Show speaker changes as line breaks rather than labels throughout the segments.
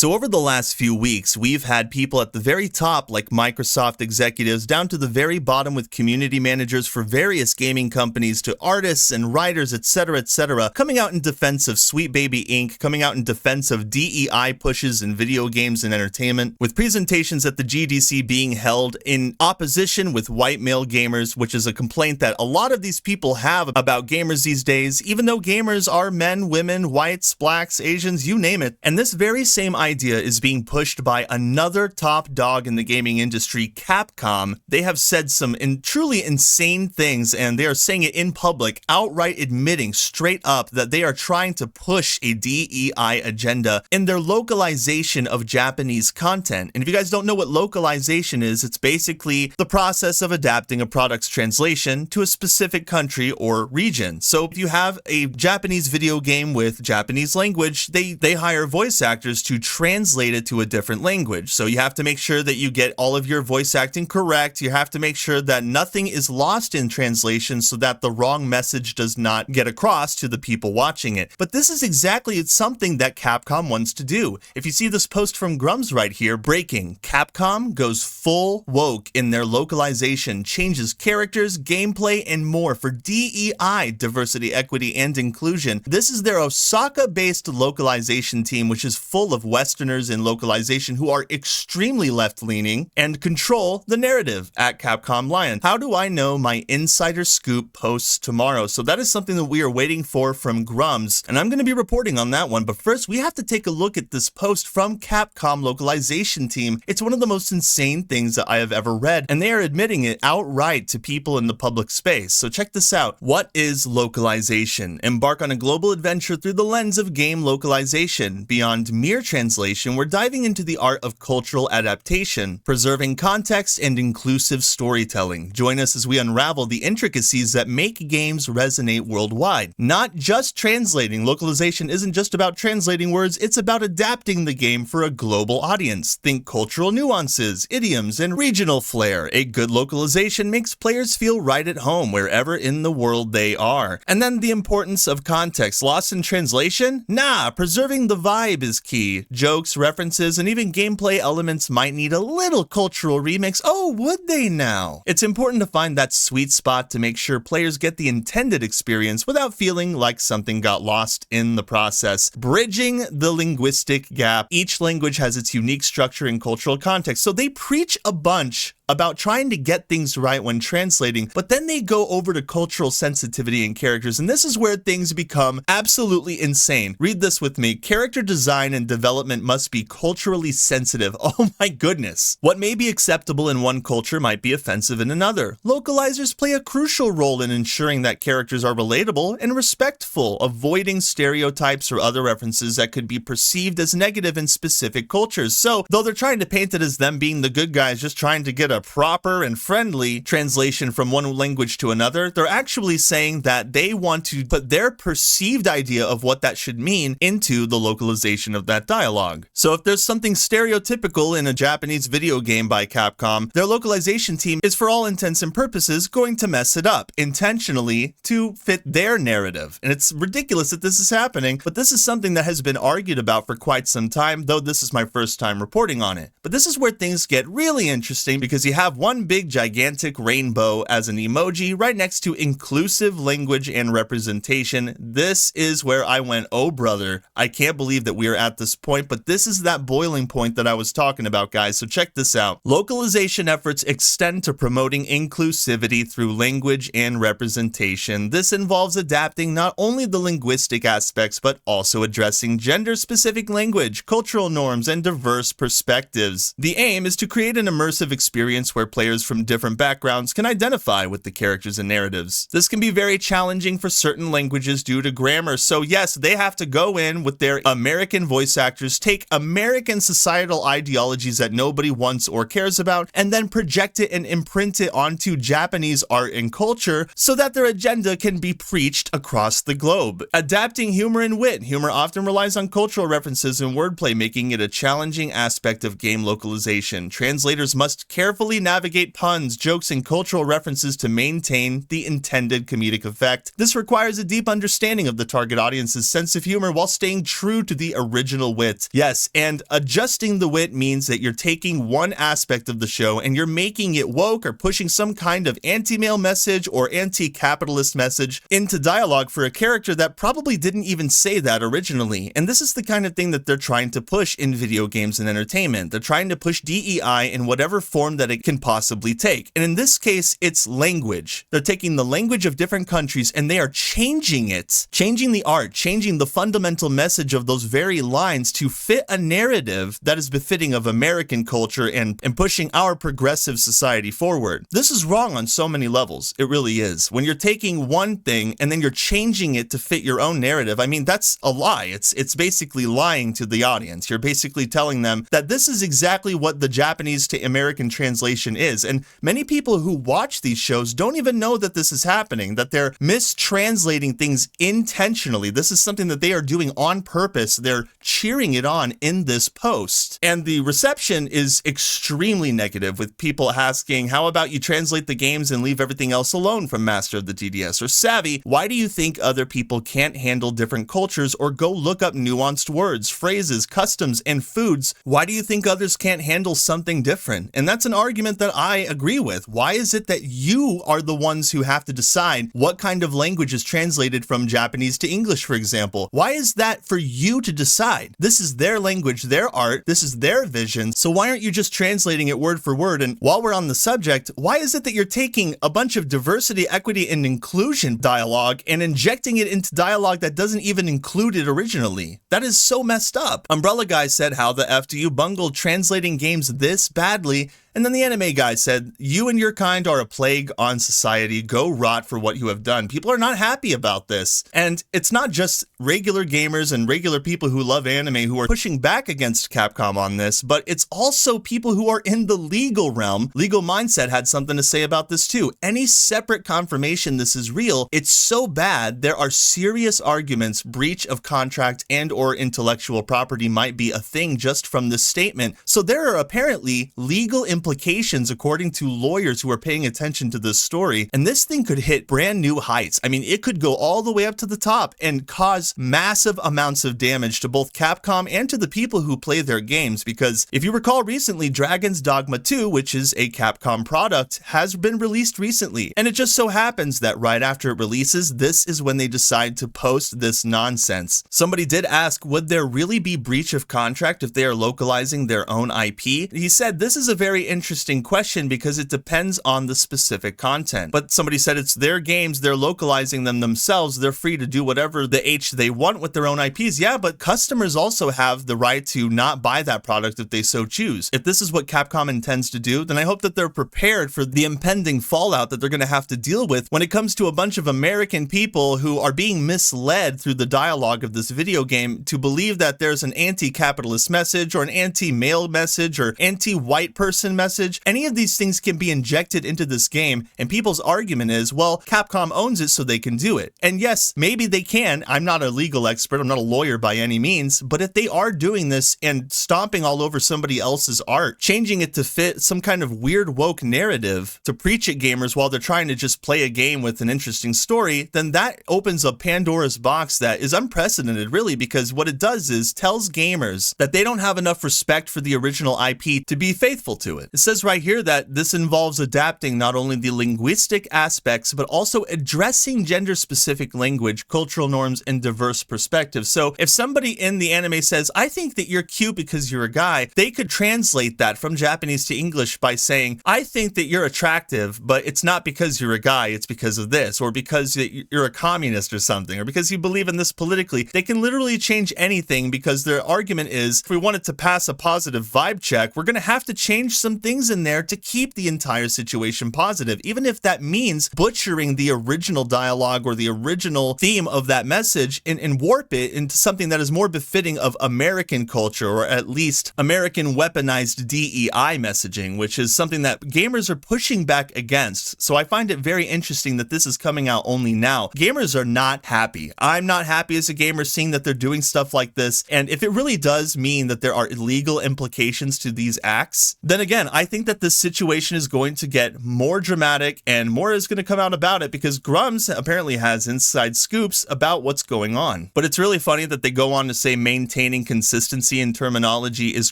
So over the last few weeks, we've had people at the very top like Microsoft executives down to the very bottom with community managers for various gaming companies to artists and writers, etc., coming out in defense of Sweet Baby Inc., coming out in defense of DEI pushes in video games and entertainment, with presentations at the GDC being held in opposition with white male gamers, which is a complaint that a lot of these people have about gamers these days, even though gamers are men, women, whites, blacks, Asians, you name it. And this very same idea is being pushed by another top dog in the gaming industry, Capcom. They have said some truly insane things, and they are saying it in public, outright admitting straight up that they are trying to push a DEI agenda in their localization of Japanese content. And if you guys don't know what localization is, it's basically the process of adapting a product's translation to a specific country or region. So if you have a Japanese video game with Japanese language, they hire voice actors to translate it to a different language. So you have to make sure that you get all of your voice acting correct. You have to make sure that nothing is lost in translation so that the wrong message does not get across to the people watching it. But this is exactly something that Capcom wants to do. If you see this post from Grums right here, breaking, Capcom goes full woke in their localization, changes characters, gameplay, and more for DEI, diversity, equity, and inclusion. This is their Osaka-based localization team, which is full of Westerners in localization who are extremely left-leaning and control the narrative at Capcom Lion. How do I know my insider scoop posts tomorrow? So that is something that we are waiting for from Grums, and I'm going to be reporting on that one. But first, we have to take a look at this post from Capcom localization team. It's one of the most insane things that I have ever read, and they are admitting it outright to people in the public space. So check this out. What is localization? Embark on a global adventure through the lens of game localization. Beyond mere translation, we're diving into the art of cultural adaptation, preserving context and inclusive storytelling. Join us as we unravel the intricacies that make games resonate worldwide. Not just translating. Localization isn't just about translating words, it's about adapting the game for a global audience. Think cultural nuances, idioms, and regional flair. A good localization makes players feel right at home wherever in the world they are. And then the importance of context. Lost in translation? Nah, preserving the vibe is key. Jokes, references, and even gameplay elements might need a little cultural remix. Oh, would they now? It's important to find that sweet spot to make sure players get the intended experience without feeling like something got lost in the process. Bridging the linguistic gap. Each language has its unique structure and cultural context, so they preach a bunch about trying to get things right when translating, but then they go over to cultural sensitivity in characters, and this is where things become absolutely insane. Read this with me. Character design and development must be culturally sensitive. Oh my goodness. What may be acceptable in one culture might be offensive in another. Localizers play a crucial role in ensuring that characters are relatable and respectful, avoiding stereotypes or other references that could be perceived as negative in specific cultures. So, though they're trying to paint it as them being the good guys, just trying to get a proper and friendly translation from one language to another, they're actually saying that they want to put their perceived idea of what that should mean into the localization of that dialogue. So if there's something stereotypical in a Japanese video game by Capcom, their localization team is for all intents and purposes going to mess it up intentionally to fit their narrative. And it's ridiculous that this is happening, but this is something that has been argued about for quite some time, though this is my first time reporting on it. But this is where things get really interesting, because you have one big gigantic rainbow as an emoji right next to inclusive language and representation. This is where I went, oh brother, I can't believe that we are at this point, but this is that boiling point that I was talking about, guys. So check this out. Localization efforts extend to promoting inclusivity through language and representation. This involves adapting not only the linguistic aspects, but also addressing gender-specific language, cultural norms, and diverse perspectives. The aim is to create an immersive experience where players from different backgrounds can identify with the characters and narratives. This can be very challenging for certain languages due to grammar, so yes, they have to go in with their American voice actors, take American societal ideologies that nobody wants or cares about, and then project it and imprint it onto Japanese art and culture so that their agenda can be preached across the globe. Adapting humor and wit. Humor often relies on cultural references and wordplay, making it a challenging aspect of game localization. Translators must carefully carefully navigate puns, jokes, and cultural references to maintain the intended comedic effect. This requires a deep understanding of the target audience's sense of humor while staying true to the original wit. Yes, and adjusting the wit means that you're taking one aspect of the show and you're making it woke or pushing some kind of anti-male message or anti-capitalist message into dialogue for a character that probably didn't even say that originally. And this is the kind of thing that they're trying to push in video games and entertainment. They're trying to push DEI in whatever form that it can possibly take. And in this case, it's language. They're taking the language of different countries and they are changing it, changing the art, changing the fundamental message of those very lines to fit a narrative that is befitting of American culture and pushing our progressive society forward. This is wrong on so many levels. It really is. When you're taking one thing and then you're changing it to fit your own narrative, I mean, that's a lie. It's basically lying to the audience. You're basically telling them that this is exactly what the Japanese to American translation is. And many people who watch these shows don't even know that this is happening, that they're mistranslating things intentionally. This is something that they are doing on purpose. They're cheering it on in this post. And the reception is extremely negative, with people asking, how about you translate the games and leave everything else alone from Master of the DDS? Or Savvy, why do you think other people can't handle different cultures or go look up nuanced words, phrases, customs, and foods? Why do you think others can't handle something different? And that's an argument that I agree with. Why is it that you are the ones who have to decide what kind of language is translated from Japanese to English, for example? Why is that for you to decide? This is their language, their art, this is their vision, so why aren't you just translating it word for word? And while we're on the subject, why is it that you're taking a bunch of diversity, equity, and inclusion dialogue and injecting it into dialogue that doesn't even include it originally? That is so messed up. Umbrella Guy said, how the F do you bungle translating games this badly? And then the anime guy said, you and your kind are a plague on society. Go rot for what you have done. People are not happy about this. And it's not just regular gamers and regular people who love anime who are pushing back against Capcom on this, but it's also people who are in the legal realm. Legal Mindset had something to say about this too. Any separate confirmation this is real, it's so bad, there are serious arguments breach of contract and or intellectual property might be a thing just from this statement. So there are apparently legal implications according to lawyers who are paying attention to this story, and this thing could hit brand new heights. I mean, it could go all the way up to the top and cause massive amounts of damage to both Capcom and to the people who play their games, because if you recall recently, Dragon's Dogma 2, which is a Capcom product, has been released recently, and it just so happens that right after it releases, this is when they decide to post this nonsense. Somebody did ask, would there really be breach of contract if they are localizing their own IP? He said, this is a very interesting question because it depends on the specific content. But somebody said it's their games, they're localizing them themselves, they're free to do whatever the H they want with their own IPs. Yeah, but customers also have the right to not buy that product if they so choose. If this is what Capcom intends to do, then I hope that they're prepared for the impending fallout that they're going to have to deal with when it comes to a bunch of American people who are being misled through the dialogue of this video game to believe that there's an anti-capitalist message or an anti-male message or anti-white person message. Any of these things can be injected into this game, and people's argument is, well, Capcom owns it so they can do it. And yes, maybe they can. I'm not a legal expert, I'm not a lawyer by any means, but if they are doing this and stomping all over somebody else's art, changing it to fit some kind of weird woke narrative to preach at gamers while they're trying to just play a game with an interesting story, then that opens up Pandora's box that is unprecedented, really, because what it does is tells gamers that they don't have enough respect for the original IP to be faithful to it. It says right here that this involves adapting not only the linguistic aspects, but also addressing gender-specific language, cultural norms, and diverse perspectives. So if somebody in the anime says, I think that you're cute because you're a guy, they could translate that from Japanese to English by saying, I think that you're attractive, but it's not because you're a guy, it's because of this, or because you're a communist or something, or because you believe in this politically. They can literally change anything because their argument is, if we wanted to pass a positive vibe check, we're going to have to change some things in there to keep the entire situation positive, even if that means butchering the original dialogue or the original theme of that message and warp it into something that is more befitting of American culture, or at least American weaponized DEI messaging, which is something that gamers are pushing back against. So I find it very interesting that this is coming out only now. Gamers are not happy. I'm not happy as a gamer seeing that they're doing stuff like this, and if it really does mean that there are illegal implications to these acts, then again, I think that this situation is going to get more dramatic and more is going to come out about it because Grumps apparently has inside scoops about what's going on. But it's really funny that they go on to say maintaining consistency in terminology is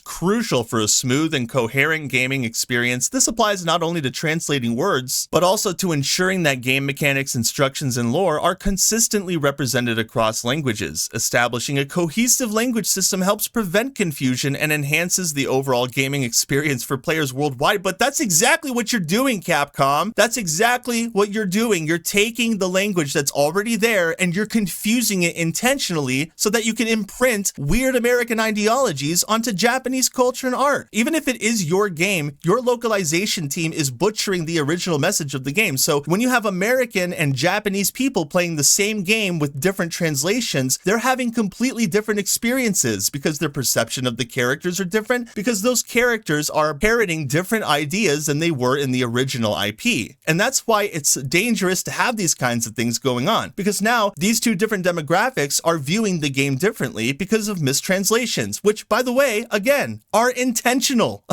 crucial for a smooth and coherent gaming experience. This applies not only to translating words, but also to ensuring that game mechanics, instructions, and lore are consistently represented across languages. Establishing a cohesive language system helps prevent confusion and enhances the overall gaming experience for players worldwide. But that's exactly what you're doing, Capcom. That's exactly what you're doing. You're taking the language that's already there and you're confusing it intentionally so that you can imprint weird American ideologies onto Japanese culture and art. Even if it is your game, your localization team is butchering the original message of the game. So when you have American and Japanese people playing the same game with different translations, they're having completely different experiences because their perception of the characters are different, because those characters are parroting different ideas than they were in the original IP. And that's why it's dangerous to have these kinds of things going on, because now these two different demographics are viewing the game differently because of mistranslations, which, by the way, again, are intentional.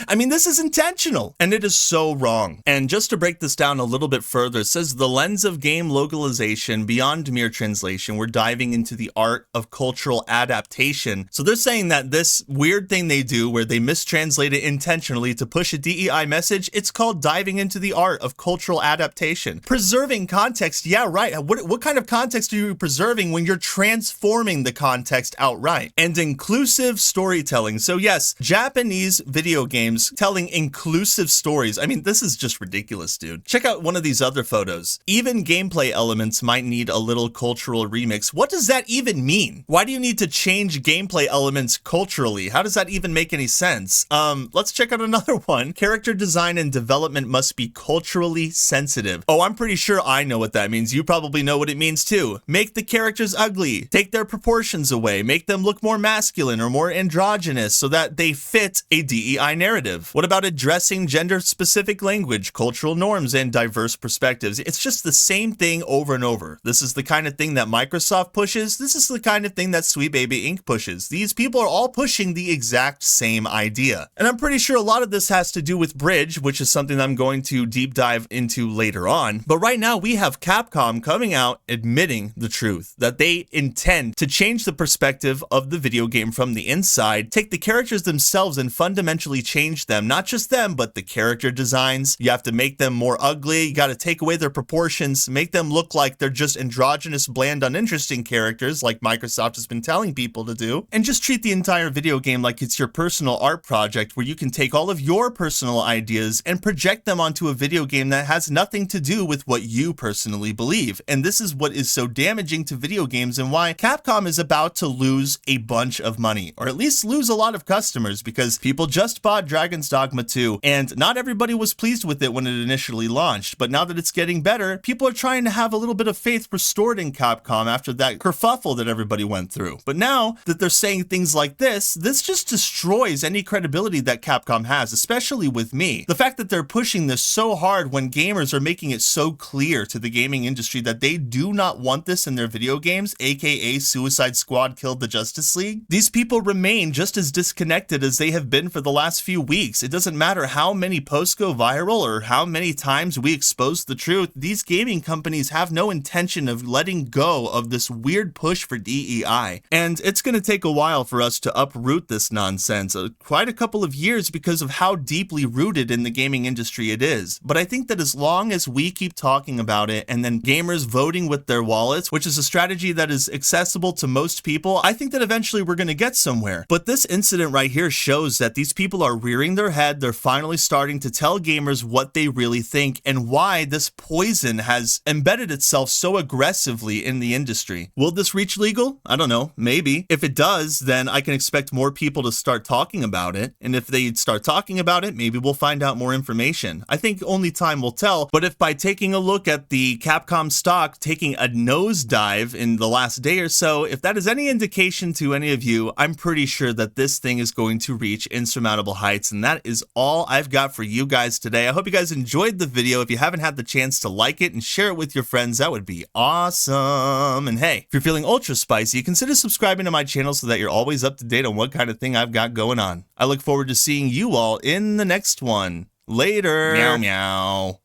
I mean, this is intentional, and it is so wrong. And just to break this down a little bit further, it says the lens of game localization beyond mere translation, we're diving into the art of cultural adaptation. So they're saying that this weird thing they do where they mistranslate it intentionally to push a DEI message, it's called diving into the art of cultural adaptation. Preserving context, yeah, right. What kind of context are you preserving when you're transforming the context outright? And inclusive storytelling. So yes, Japanese video games telling inclusive stories. I mean, this is just ridiculous, dude. Check out one of these other photos. Even gameplay elements might need a little cultural remix. What does that even mean? Why do you need to change gameplay elements culturally? How does that even make any sense? Let's check out another one. Character design and development must be culturally sensitive. Oh, I'm pretty sure I know what that means. You probably know what it means too. Make the characters ugly. Take their proportions away. Make them look more masculine or more androgynous so that they fit a DEI narrative. What about addressing gender-specific language, cultural norms, and diverse perspectives? It's just the same thing over and over. This is the kind of thing that Microsoft pushes. This is the kind of thing that Sweet Baby Inc. pushes. These people are all pushing the exact same idea. And I'm pretty sure a lot of this has to do with Bridge, which is something I'm going to deep dive into later on. But right now we have Capcom coming out admitting the truth, that they intend to change the perspective of the video game from the inside, take the characters themselves and fundamentally change them. Not just them, but the character designs. You have to make them more ugly. You got to take away their proportions, make them look like they're just androgynous, bland, uninteresting characters like Microsoft has been telling people to do, and just treat the entire video game like it's your personal art project where you can take all of your personal ideas and project them onto a video game that has nothing to do with what you personally believe. And this is what is so damaging to video games and why Capcom is about to lose a bunch of money, or at least lose a lot of customers, because people just bought Dragon's Dogma 2 and not everybody was pleased with it when it initially launched. But now that it's getting better, people are trying to have a little bit of faith restored in Capcom after that kerfuffle that everybody went through. But now that they're saying things like this just destroys any credibility that Capcom has, especially with me. The fact that they're pushing this so hard when gamers are making it so clear to the gaming industry that they do not want this in their video games, aka Suicide Squad killed the Justice League. These people remain just as disconnected as they have been for the last few weeks. It doesn't matter how many posts go viral or how many times we expose the truth. These gaming companies have no intention of letting go of this weird push for DEI. And it's going to take a while for us to uproot this nonsense, quite a couple of years, because of how deeply rooted in the gaming industry it is. But I think that as long as we keep talking about it and then gamers voting with their wallets, which is a strategy that is accessible to most people, I think that eventually we're going to get somewhere. But this incident right here shows that these people are rearing their head. They're finally starting to tell gamers what they really think and why this poison has embedded itself so aggressively in the industry. Will this reach legal? I don't know. Maybe. If it does, then I can expect more people to start talking about it. And if they start talking about it, maybe we'll find out more information. I think only time will tell. But if by taking a look at the Capcom stock taking a nosedive in the last day or so, if that is any indication to any of you, I'm pretty sure that this thing is going to reach insurmountable heights. And that is all I've got for you guys today. I hope you guys enjoyed the video. If you haven't had the chance to like it and share it with your friends, that would be awesome. And hey, if you're feeling ultra spicy, consider subscribing to my channel so that you're always up to date on what kind of thing I've got going on. I look forward to seeing you you all in the next one. Later. Meow meow.